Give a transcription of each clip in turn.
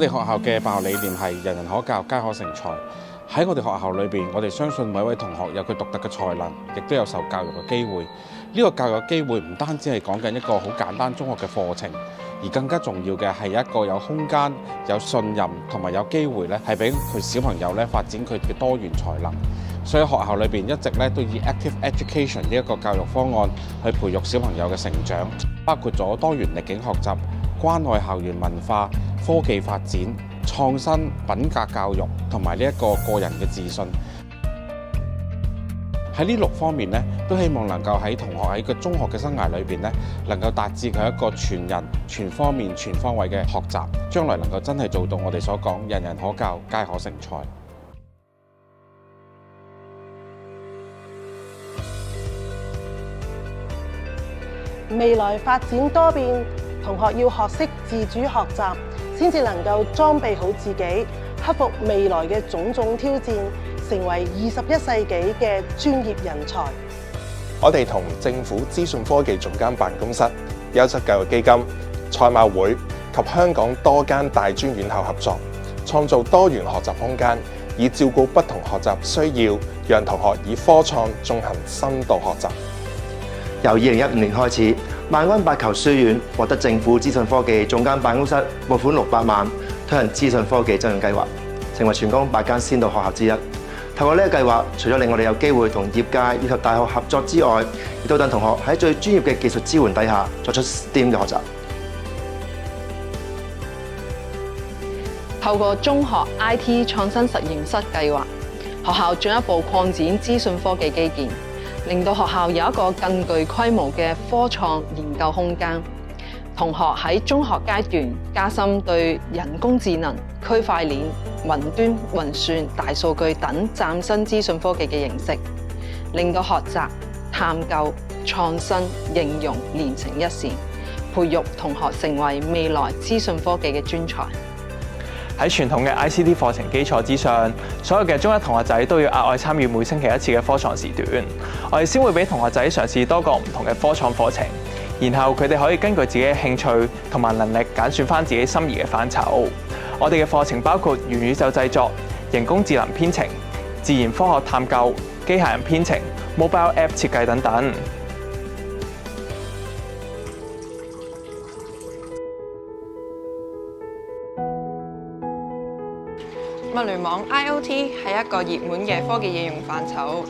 哋學校嘅辦學理念係人人可教，皆可成才。喺我哋學校裏邊，我哋相信每一位同學有佢獨特嘅才能，亦都有受教育嘅機會。呢個教育嘅機會唔單止係講緊一個好簡單中學嘅課程，而更加重要嘅係一個有空間、有信任同埋有機會咧，係俾佢小朋友咧發展佢嘅多元才能。所以學校裏邊一直咧都以 Active Education 呢一個教育方案去培育小朋友嘅成長，包括咗多元歷境學習、關愛校園文化、科技發展、創新、品格教育同埋呢一個個人嘅自信。喺呢6方面咧，都希望能夠喺同學喺個中學嘅生涯裏邊咧，能夠達至佢一個全人、全方面、全方位嘅學習，將來能夠真係做到我哋所講人人可教，皆可成才。未來發展多變，同學要學識自主學習，先至能夠裝備好自己，克服未來嘅種種挑戰，成為21世紀嘅專業人才。我哋同政府資訊科技總監辦公室、優質教育基金、賽馬會及香港多間大專院校合作，創造多元學習空間，以照顧不同學習需要，讓同學以科創進行深度學習。由2015年開始，萬安白球書院獲得政府資訊科技總監辦公室撥款600萬，推行資訊科技增長計劃，成為全港8間先導學校之一。透過呢個計劃，除咗令我哋有機會同業界以及大學合作之外，亦都等同學喺最專業嘅技術支援底下作出 STEAM 嘅學習。透過中學 IT 創新實驗室計劃，學校進一步擴展資訊科技基建，令到學校有一個更具規模嘅科創研究空間。同學喺中學階段加深對人工智能、區塊鏈、雲端運算、大數據等嶄新資訊科技嘅認識，令到學習、探究、創新、應用連成一線，培育同學成為未來資訊科技嘅專才。喺傳統嘅 ICT 課程基礎之上，所有嘅中一同學仔都要額外參與每星期1次嘅科創時段。我哋先會俾同學仔嘗試多個唔同嘅科創課程，然後佢哋可以根據自己嘅興趣同埋能力揀選返自己心儀嘅範疇。我哋嘅課程包括元宇宙製作、人工智能編程、自然科學探究、機械人編程、mobile app 設計等等。物聯網 IoT 係一個熱門嘅科技應用範疇。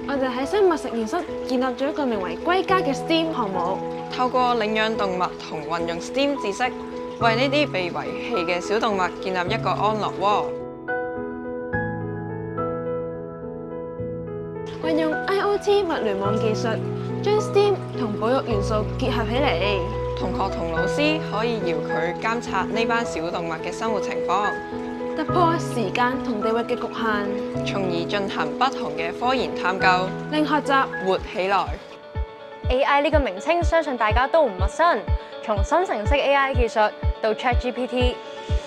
我哋喺生物實驗室建立咗一個名為歸家嘅 STEAM 項目，透過領養動物同運用 STEAM 知識，為呢啲被遺棄嘅小動物建立一個安樂窩。運用 IoT 物聯網技術，將 STEAM 同保育元素結合起嚟。同學同老師可以遙距監察呢班小動物嘅生活情況，突破時間同地域嘅局限，從而進行不同嘅科研探究，令學習活起來。AI 呢個名稱相信大家都唔陌生，從生成式 AI 技術到 ChatGPT，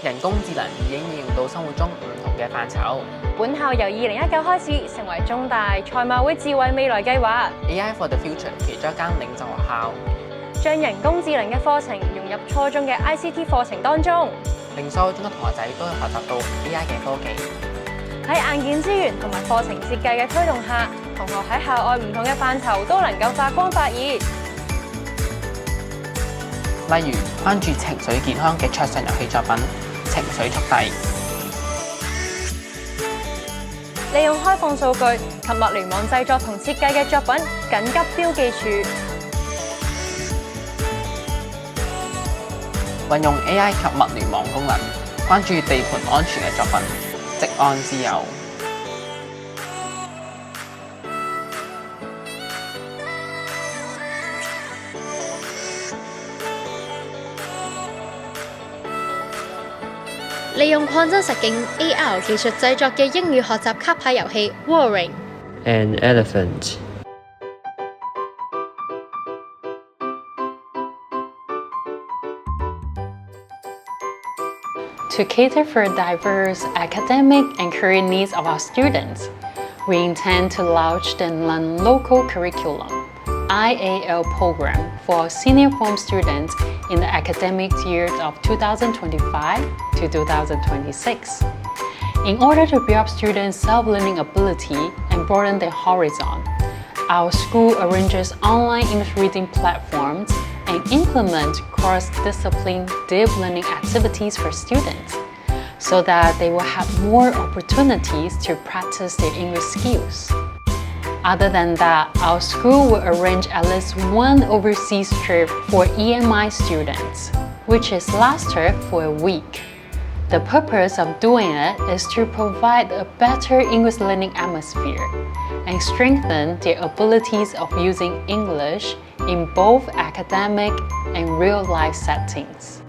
人工智能已經應用到生活中唔同嘅範疇。本校由2019開始成為中大賽馬會智慧未來計劃 AI for the Future 其中一間領袖學校，將人工智能嘅課程融入初中嘅 ICT 課程當中，令所有中學同學仔都可以學習到 AI 嘅科技。喺硬件資源同埋課程設計嘅推動下，同學喺校外唔同嘅範疇都能夠發光發熱。例如關注情緒健康嘅桌上遊戲作品《情緒速遞》，利用開放數據及物聯網製作同設計嘅作品緊急標記處，運用 AI 及物聯網功能，關注地盤安全嘅作品《職安之友》。利用擴增實境 AR 技術製作嘅英語學習卡牌遊戲 Warring。 An elephant. To cater for diverse academic and career needs of our students, we intend to launch the Learn Local curriculum, IAL program for senior form students in the academic years of 2025 to 2026. In order to build up students' self-learning ability and broaden their horizon, our school arranges online English reading platforms and implements cross-discipline deep learning activities for students so that they will have more opportunities to practice their English skills. Other than that, our school will arrange at least one overseas trip for EMI students, which is lasted for a week. The purpose of doing it is to provide a better English learning atmosphere and strengthen their abilities of using English in both academic and real-life settings.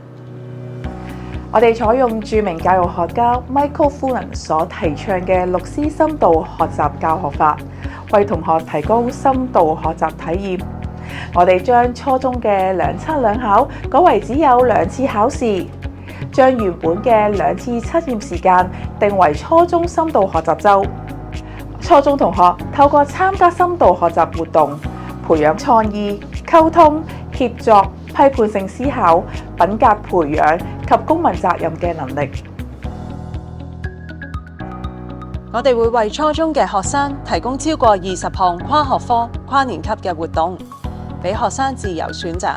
我哋採用著名教育學家 Michael Fullan 所提倡嘅6C深度學習教學法，為同學提供深度學習體驗。我哋將初中嘅2測2考改為只有2次考試，將原本嘅2次測驗時間定為初中深度學習週。初中同學透過參加深度學習活動，培養創意、溝通、協作、批判性思考、品格培養及公民責任嘅能力。我哋會為初中嘅學生提供超過20項跨學科、跨年級嘅活動，俾學生自由選擇。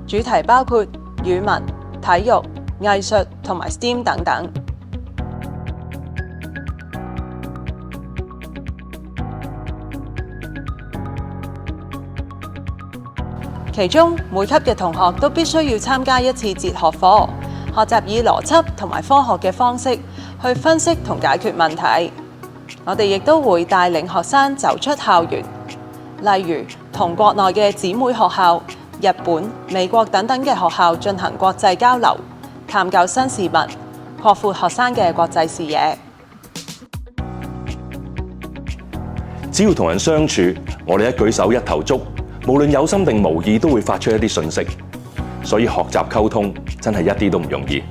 主題包括語文、體育、藝術同埋 STEAM 等等。其中每級嘅同學都必須要參加一次哲學課，學習以邏輯同埋科學嘅方式去分析同解決問題。我哋亦都會帶領學生走出校園，例如同國內嘅姊妹學校、日本、美國等等嘅學校進行國際交流，探究新事物，擴闊學生嘅國際視野。只要同人相處，我哋一舉手一投足，無論有心定無意，都會發出一啲訊息。所以學習溝通真係一啲都唔容易。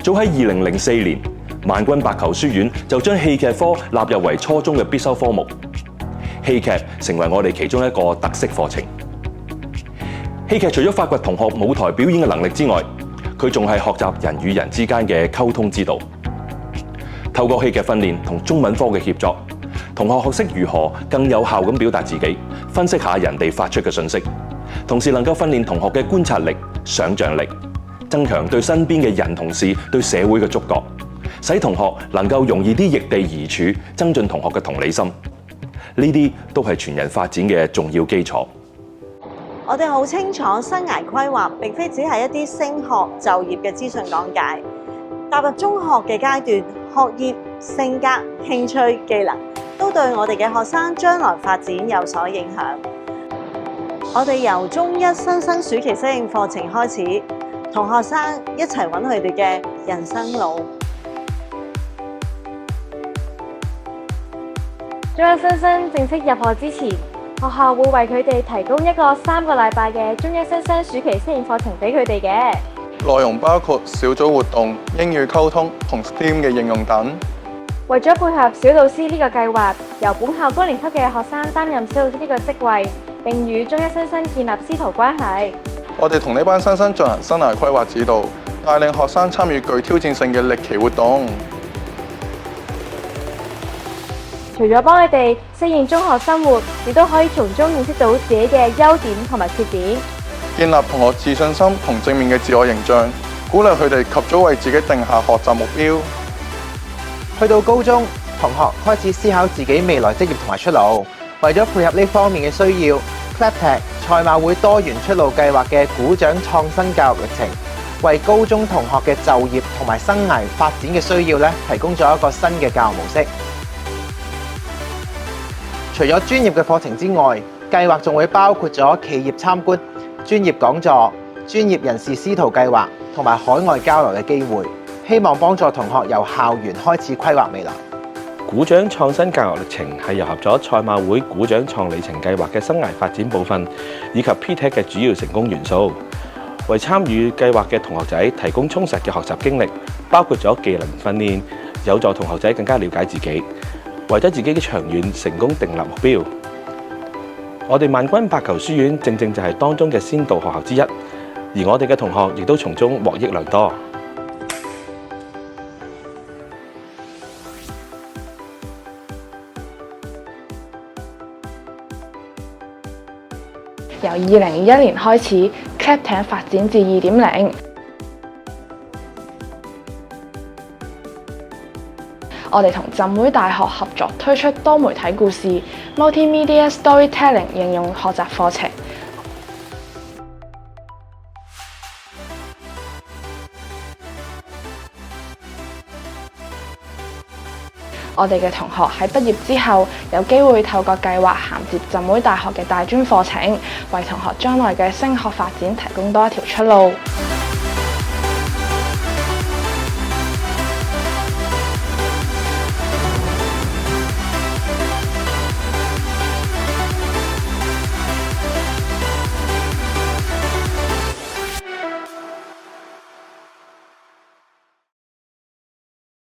早喺2004年，萬軍白球書院就將戲劇科納入為初中嘅必修科目，戲劇成為我哋其中一個特色課程。戲劇除咗發掘同學舞台表演嘅能力之外，佢仲係學習人與人之間嘅溝通之道。透過戲劇訓練同中文科嘅協作，同學學識如何更有效咁表達自己，分析下人哋發出嘅訊息，同時能夠訓練同學嘅觀察力、想像力，增強對身邊嘅人同事對社會嘅觸覺，使同學能夠容易啲易地而處，增進同學嘅同理心。呢啲都係全人發展嘅重要基礎。我哋好清楚生涯規劃並非只係一啲升學就業嘅資訊講解，踏入中學嘅階段，學業、性格、興趣、技能都對我哋嘅學生將來發展有所影響。我哋由中一新生暑期適應課程開始，同學生一齊揾佢哋嘅人生路。中一新生正式入學之前，學校會為佢哋提供一個3個禮拜嘅中一新生暑期適應課程俾佢哋嘅。內容包括小組活動、英語溝通同 STEAM 嘅應用等。為咗配合小導師呢個計劃，由本校高年級嘅學生擔任小導師呢個職位，並與中一新生建立師徒關係。我哋同呢班新生進行生涯規劃指導，帶領學生參與具挑戰性嘅歷奇活動。除咗幫你哋適應中學生活，亦都可以從中認識到自己嘅優點同埋缺點，建立同學自信心同正面嘅自我形象，鼓勵佢哋及早為自己定下學習目標。去到高中，同學開始思考自己未來職業同埋出路。為咗配合呢方面嘅需要 ，Claptech 賽馬會多元出路計劃嘅股長創新教育歷程，為高中同學嘅就業同埋生涯發展嘅需要提供咗一個新嘅教育模式。除咗專業嘅課程之外，計劃仲會包括咗企業參觀、專業講座、專業人士師徒計劃同埋海外交流嘅機會，希望幫助同學由校園開始規劃未來。股長創新教育歷程係糅合咗賽馬會股長創里程計劃嘅生涯發展部分，以及 PTech 嘅主要成功元素，為參與計劃嘅同學仔提供充實嘅學習經歷，包括咗技能訓練，有助同學仔更加了解自己，為咗自己嘅長遠成功訂立目標。我哋萬軍白球書院正正就係當中嘅先導學校之一，而我哋嘅同學亦都從中獲益良多。由2021年開始 ，Clap 艇發展至2.0。我哋同浸會大學合作推出多媒體故事 （Multimedia Storytelling） 應用學習課程。我哋嘅同學喺畢業之後，有機會透過計劃銜接浸會大學嘅大專課程，為同學將來嘅升學發展提供多一條出路。